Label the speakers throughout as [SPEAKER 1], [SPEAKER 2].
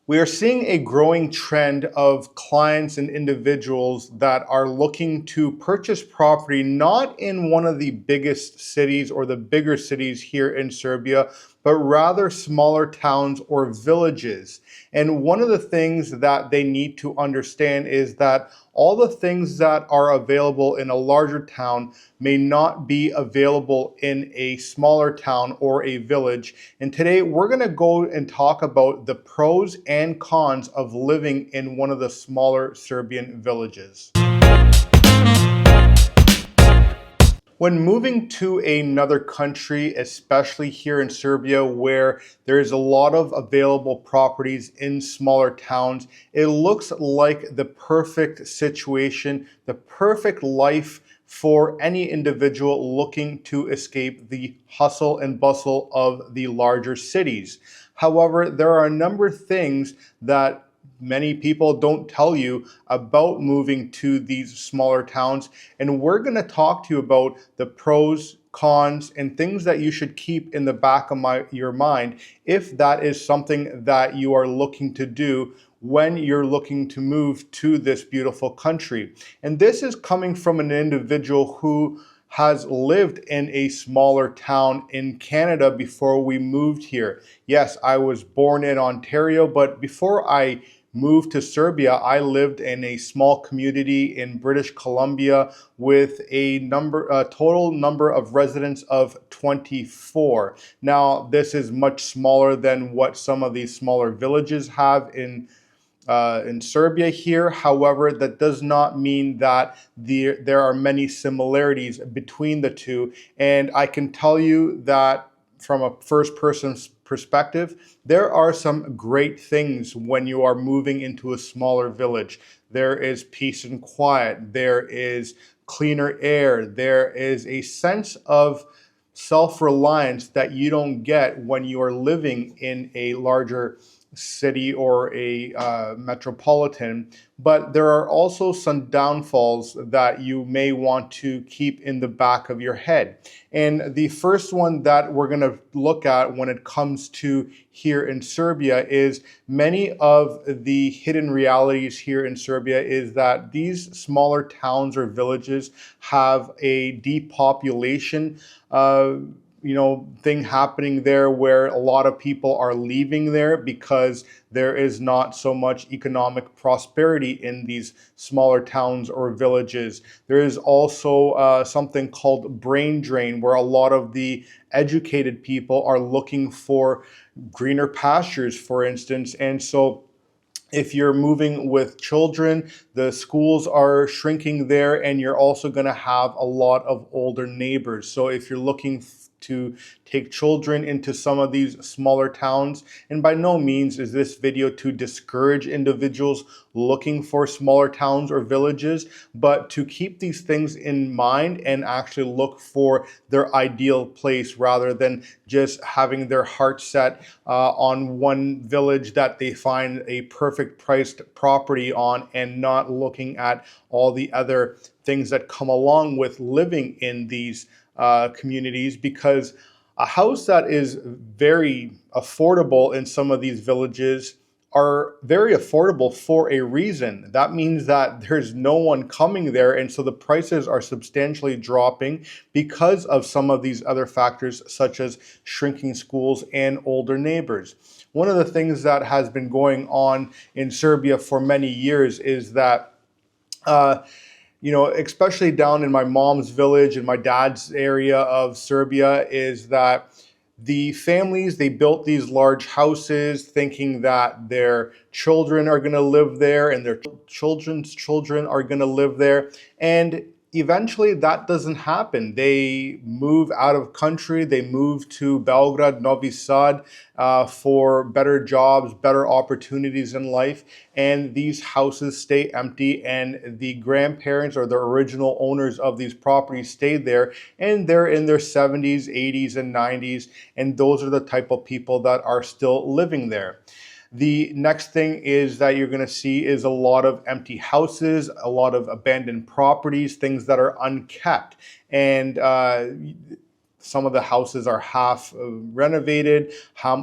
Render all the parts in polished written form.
[SPEAKER 1] We are seeing a growing trend of clients and individuals that are looking to purchase property not in one of the biggest cities or the bigger cities here in Serbia, but rather smaller towns or villages. And one of the things that they need to understand is that all the things that are available in a larger town may not be available in a smaller town or a village. And today we're going to go and talk about the pros and cons of living in one of the smaller Serbian villages. When moving to another country, especially here in Serbia, where there's a lot of available properties in smaller towns, it looks like the perfect situation, the perfect life for any individual looking to escape the hustle and bustle of the larger cities. However, there are a number of things that many people don't tell you about moving to these smaller towns. And we're going to talk to you about the pros, cons, and things that you should keep in the back of your mind if that is something that you are looking to do when you're looking to move to this beautiful country. And this is coming from an individual who has lived in a smaller town in Canada before we moved here. Yes, I was born in Ontario, but before I moved to Serbia, I lived in a small community in British Columbia with a total number of residents of 24. Now, this is much smaller than what some of these smaller villages have in Serbia here. However, that does not mean that there are many similarities between the two. And I can tell you that from a first person perspective, there are some great things when you are moving into a smaller village. There is peace and quiet. There is cleaner air. There is a sense of self-reliance that you don't get when you are living in a larger city or a metropolitan. But there are also some downfalls that you may want to keep in the back of your head. And the first one that we're going to look at when it comes to here in Serbia is many of the hidden realities here in Serbia is that these smaller towns or villages have a depopulation thing happening there where a lot of people are leaving there because there is not so much economic prosperity in these smaller towns or villages. There is also something called brain drain, where a lot of the educated people are looking for greener pastures, for instance. And so if you're moving with children, the schools are shrinking there, and you're also going to have a lot of older neighbors. So if you're looking to take children into some of these smaller towns, and by no means is this video to discourage individuals looking for smaller towns or villages, but to keep these things in mind and actually look for their ideal place rather than just having their heart set on one village that they find a perfect priced property on and not looking at all the other things that come along with living in these communities, because a house that is very affordable in some of these villages are very affordable for a reason. That means that there's no one coming there, and so the prices are substantially dropping because of some of these other factors such as shrinking schools and older neighbors. One of the things that has been going on in Serbia for many years is that especially down in my mom's village and my dad's area of Serbia, is that the families, they built these large houses thinking that their children are going to live there and their children's children are going to live there. And eventually that doesn't happen. They move out of country. They move to Belgrade, Novi Sad for better jobs, better opportunities in life. And these houses stay empty, and the grandparents or the original owners of these properties stayed there, and they're in their 70s, 80s, and 90s. And those are the type of people that are still living there. The next thing is that you're going to see is a lot of empty houses, a lot of abandoned properties, things that are unkept. And some of the houses are half renovated,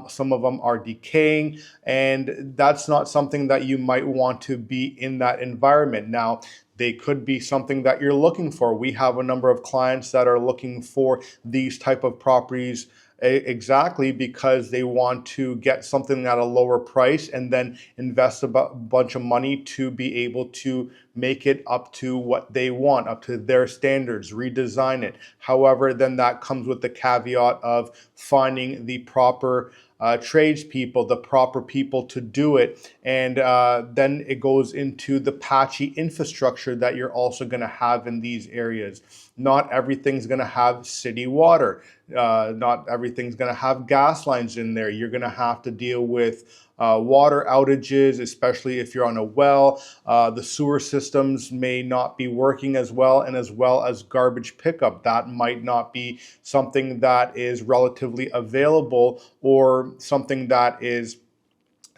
[SPEAKER 1] some of them are decaying, and that's not something that you might want to be in that environment. Now, they could be something that you're looking for. We have a number of clients that are looking for these type of properties exactly because they want to get something at a lower price and then invest a bunch of money to be able to make it up to what they want, up to their standards, redesign it. However, then that comes with the caveat of finding the proper tradespeople, the proper people to do it. And then it goes into the patchy infrastructure that you're also going to have in these areas. Not everything's going to have city water. Not everything's going to have gas lines in there. You're going to have to deal with water outages, especially if you're on a well. The sewer systems may not be working as well, and as well as garbage pickup. That might not be something that is relatively available or something that is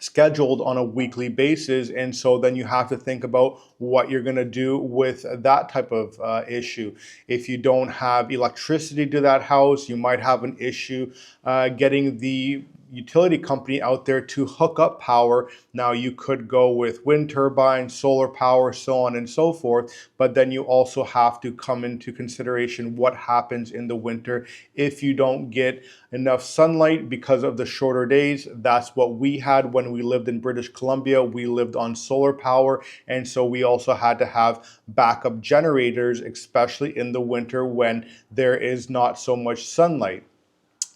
[SPEAKER 1] scheduled on a weekly basis. And so then you have to think about what you're going to do with that type of issue. If you don't have electricity to that house, you might have an issue getting the utility company out there to hook up power. Now, you could go with wind turbines, solar power, so on and so forth, but then you also have to come into consideration what happens in the winter if you don't get enough sunlight because of the shorter days. That's what we had when we lived in British Columbia. We lived on solar power, and so we also had to have backup generators, especially in the winter when there is not so much sunlight.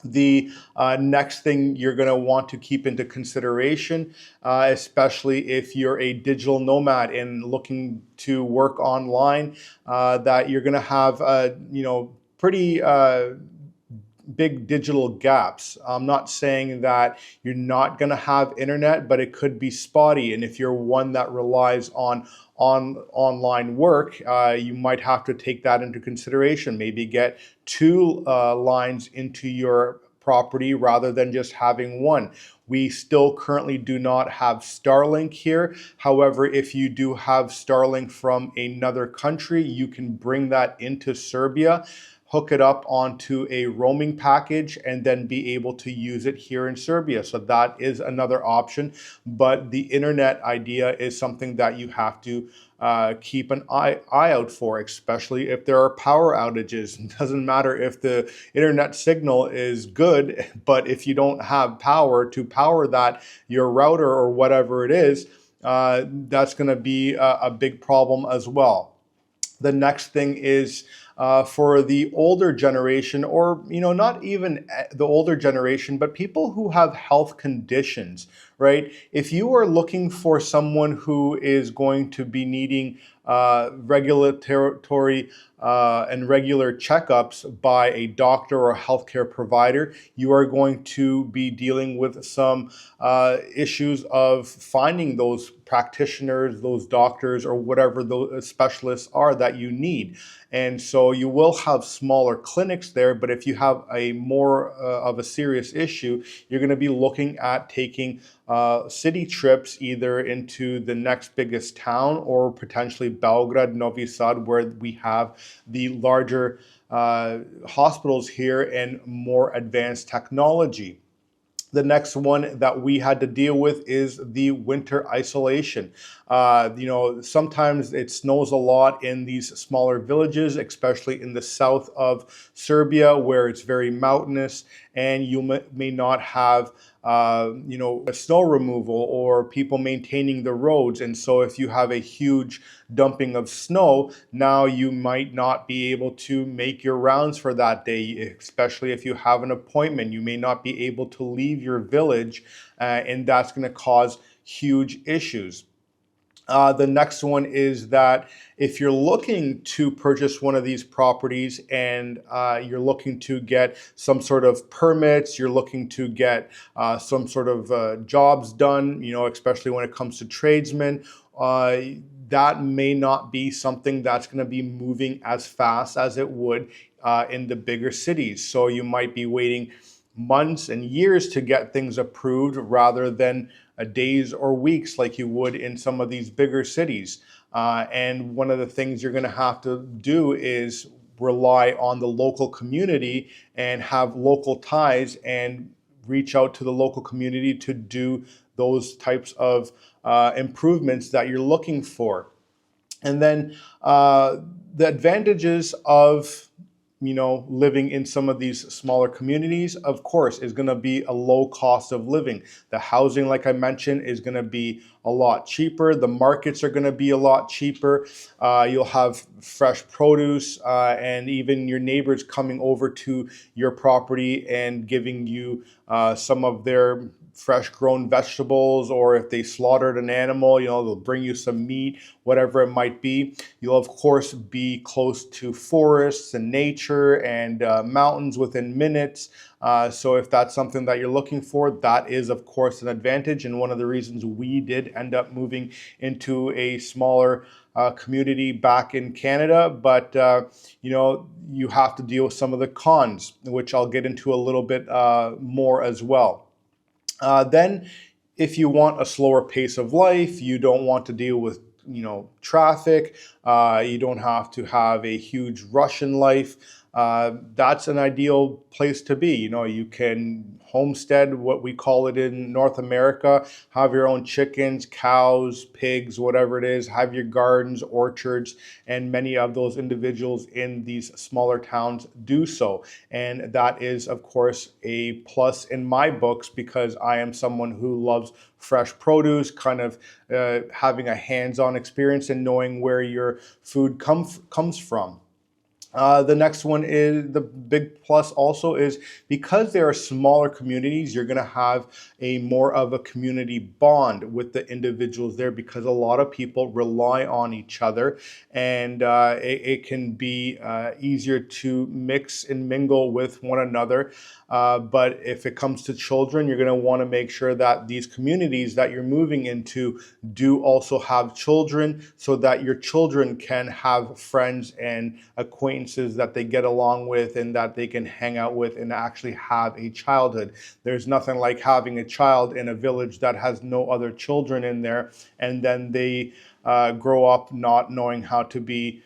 [SPEAKER 1] The next thing you're going to want to keep into consideration, especially if you're a digital nomad and looking to work online, that you're going to have, pretty big digital gaps. I'm not saying that you're not going to have internet, but it could be spotty. And if you're one that relies on online work, you might have to take that into consideration. Maybe get two lines into your property rather than just having one. We still currently do not have Starlink here. However, if you do have Starlink from another country, you can bring that into Serbia, hook it up onto a roaming package, and then be able to use it here in Serbia. So that is another option. But the internet idea is something that you have to keep an eye out for, especially if there are power outages. It doesn't matter if the internet signal is good, but if you don't have power to power that, your router or whatever it is, that's going to be a big problem as well. The next thing is for the older generation, or not even the older generation, but people who have health conditions, right? If you are looking for someone who is going to be needing regulatory and regular checkups by a doctor or a healthcare provider, you are going to be dealing with some issues of finding those practitioners, those doctors, or whatever those specialists are that you need. And so you will have smaller clinics there, but if you have a more of a serious issue, you're going to be looking at taking city trips either into the next biggest town or potentially Belgrade, Novi Sad, where we have the larger hospitals here and more advanced technology. The next one that we had to deal with is the winter isolation. Sometimes it snows a lot in these smaller villages, especially in the south of Serbia, where it's very mountainous, and you may not have a snow removal or people maintaining the roads. And so if you have a huge dumping of snow, now you might not be able to make your rounds for that day, especially if you have an appointment. You may not be able to leave your village, and that's going to cause huge issues. The next one is that if you're looking to purchase one of these properties and you're looking to get some sort of permits, you're looking to get some sort of jobs done, especially when it comes to tradesmen, that may not be something that's going to be moving as fast as it would in the bigger cities. So you might be waiting months and years to get things approved rather than days or weeks like you would in some of these bigger cities. And one of the things you're going to have to do is rely on the local community and have local ties and reach out to the local community to do those types of improvements that you're looking for. And then the advantages of living in some of these smaller communities, of course, is going to be a low cost of living. The housing, like I mentioned, is going to be a lot cheaper. The markets are going to be a lot cheaper. You'll have fresh produce and even your neighbors coming over to your property and giving you some of their fresh grown vegetables, or if they slaughtered an animal, they'll bring you some meat, whatever it might be. You'll of course be close to forests and nature and mountains within minutes. So if that's something that you're looking for, that is of course an advantage, and one of the reasons we did end up moving into a smaller community back in Canada. But you have to deal with some of the cons, which I'll get into a little bit more as well. Then, if you want a slower pace of life, you don't want to deal with traffic, you don't have to have a huge rush in life, that's an ideal place to be. You can homestead, what we call it in North America, have your own chickens, cows, pigs, whatever it is, have your gardens, orchards, and many of those individuals in these smaller towns do so. And that is, of course, a plus in my books, because I am someone who loves fresh produce, kind of having a hands-on experience and knowing where your food comes from. The next one is the big plus also is because there are smaller communities, you're going to have a more of a community bond with the individuals there, because a lot of people rely on each other, and it can be easier to mix and mingle with one another. But if it comes to children, you're going to want to make sure that these communities that you're moving into do also have children, so that your children can have friends and acquaintances that they get along with and that they can hang out with and actually have a childhood. There's nothing like having a child in a village that has no other children in there, and then they grow up not knowing how to be,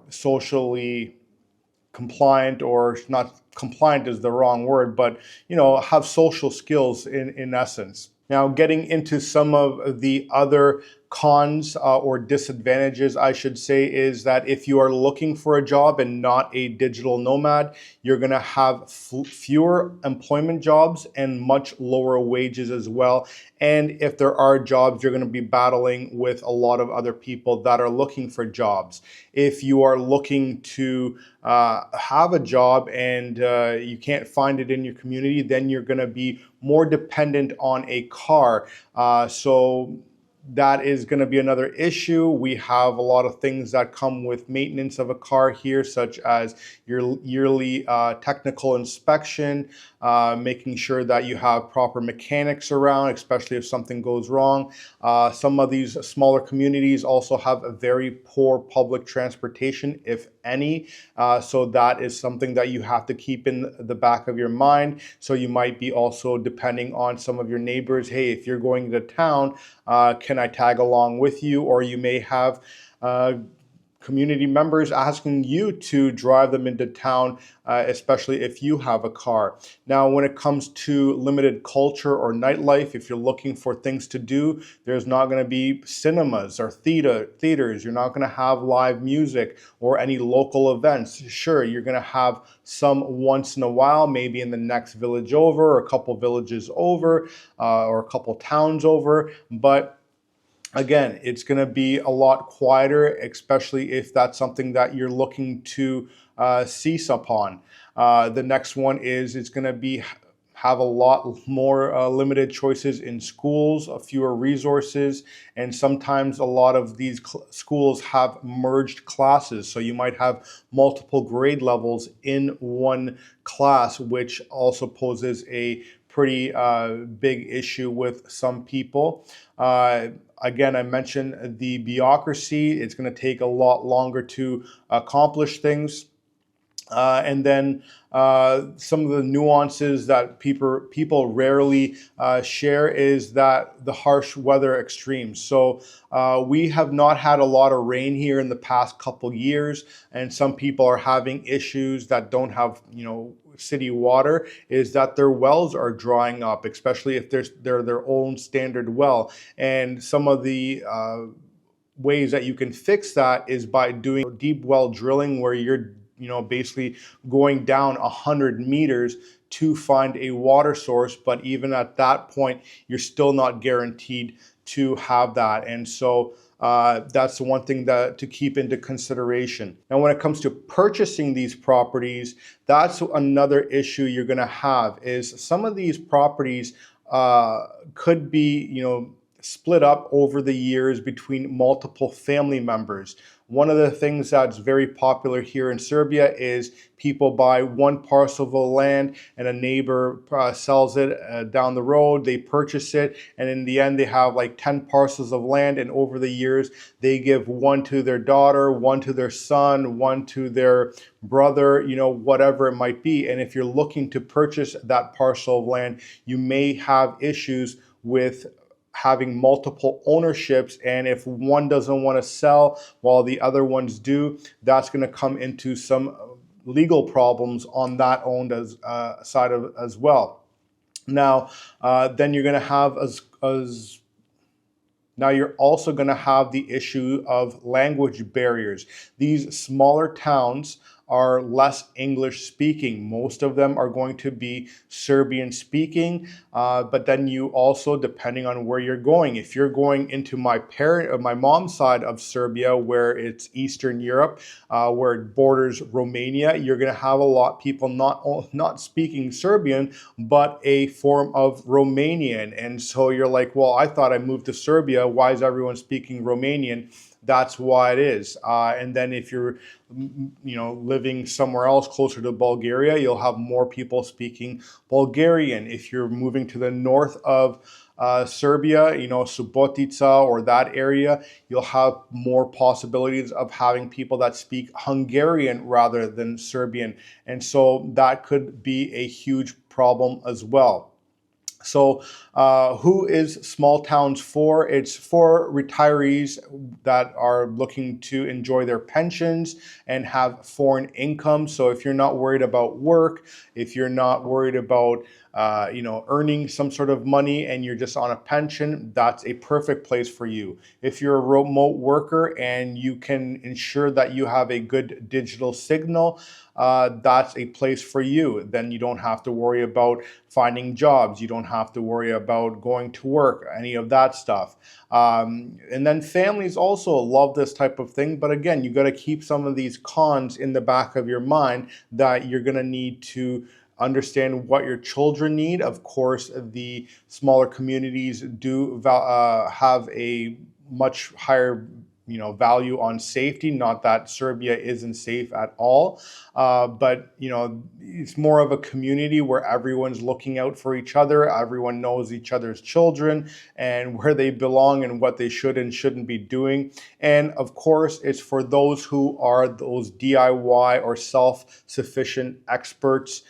[SPEAKER 1] socially compliant, or not compliant is the wrong word, but have social skills in essence. Now, getting into some of the other cons or disadvantages, I should say, is that if you are looking for a job and not a digital nomad, you're going to have fewer employment jobs and much lower wages as well. And if there are jobs, you're going to be battling with a lot of other people that are looking for jobs. If you are looking to have a job and you can't find it in your community, then you're going to be more dependent on a car. So that is going to be another issue. We have a lot of things that come with maintenance of a car here, such as your yearly technical inspection, making sure that you have proper mechanics around, especially if something goes wrong. Some of these smaller communities also have a very poor public transportation, if any. So that is something that you have to keep in the back of your mind. So you might be also depending on some of your neighbors. Hey, if you're going to town, can I tag along with you? Or you may have community members asking you to drive them into town, especially if you have a car. Now, when it comes to limited culture or nightlife, if you're looking for things to do, there's not going to be cinemas or theaters. You're not going to have live music or any local events. Sure, you're going to have some once in a while, maybe in the next village over, or a couple villages over, or a couple towns over, but again, it's going to be a lot quieter, especially if that's something that you're looking to cease upon. The next one is it's going to have a lot more limited choices in schools, fewer resources, and sometimes a lot of these schools have merged classes. So you might have multiple grade levels in one class, which also poses a pretty big issue with some people. Again, I mentioned the bureaucracy. It's going to take a lot longer to accomplish things. And then some of the nuances that people rarely share is that the harsh weather extremes. So we have not had a lot of rain here in the past couple years, and some people are having issues that don't have, city water, is that their wells are drying up, especially if they're their own standard well. And some of the ways that you can fix that is by doing deep well drilling, where you're basically going down 100 meters to find a water source. But even at that point, you're still not guaranteed to have that. And so that's the one thing that to keep into consideration. Now, when it comes to purchasing these properties, that's another issue you're going to have, is some of these properties could be, split up over the years between multiple family members. One of the things that's very popular here in Serbia is people buy one parcel of land and a neighbor sells it down the road. They purchase it, and in the end, they have like 10 parcels of land. And over the years, they give one to their daughter, one to their son, one to their brother, whatever it might be. And if you're looking to purchase that parcel of land, you may have issues with having multiple ownerships, and if one doesn't want to sell while the other ones do, that's going to come into some legal problems on that owned side as well. Now, then you're going to have now you're also going to have the issue of language barriers. These smaller towns are less English speaking. Most of them are going to be Serbian speaking, but then you also, depending on where you're going, if you're going into my mom's side of Serbia, where it's Eastern Europe, where it borders Romania, you're going to have a lot of people not speaking Serbian, but a form of Romanian. And so you're like, well, I thought I moved to Serbia. Why is everyone speaking Romanian? That's why it is. And then if you're, living somewhere else closer to Bulgaria, you'll have more people speaking Bulgarian. If you're moving to the north of Serbia, Subotica or that area, you'll have more possibilities of having people that speak Hungarian rather than Serbian. And so that could be a huge problem as well. So who is small towns for? It's for retirees that are looking to enjoy their pensions and have foreign income. So if you're not worried about work, if you're not worried about earning some sort of money and you're just on a pension, that's a perfect place for you. If you're a remote worker and you can ensure that you have a good digital signal, that's a place for you. Then you don't have to worry about finding jobs. You don't have to worry about going to work, any of that stuff. And then families also love this type of thing. But again, you got to keep some of these cons in the back of your mind, that you're going to need to understand what your children need. Of course, the smaller communities do have a much higher value on safety. Not that Serbia isn't safe at all, but it's more of a community where everyone's looking out for each other. Everyone knows each other's children and where they belong and what they should and shouldn't be doing. And of course, it's for those who are those DIY or self-sufficient experts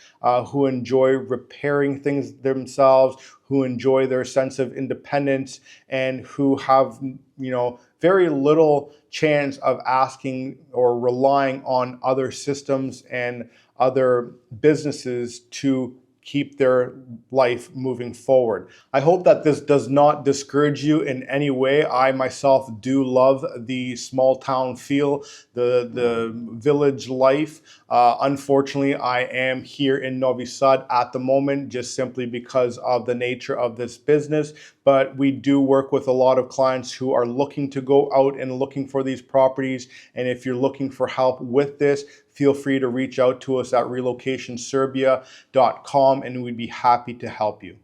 [SPEAKER 1] who enjoy repairing things themselves, who enjoy their sense of independence, and who have very little chance of asking or relying on other systems and other businesses to keep their life moving forward. I hope that this does not discourage you in any way. I myself do love the small town feel, the village life. Unfortunately, I am here in Novi Sad at the moment, just simply because of the nature of this business. But we do work with a lot of clients who are looking to go out and looking for these properties. And if you're looking for help with this, feel free to reach out to us at relocationserbia.com, and we'd be happy to help you.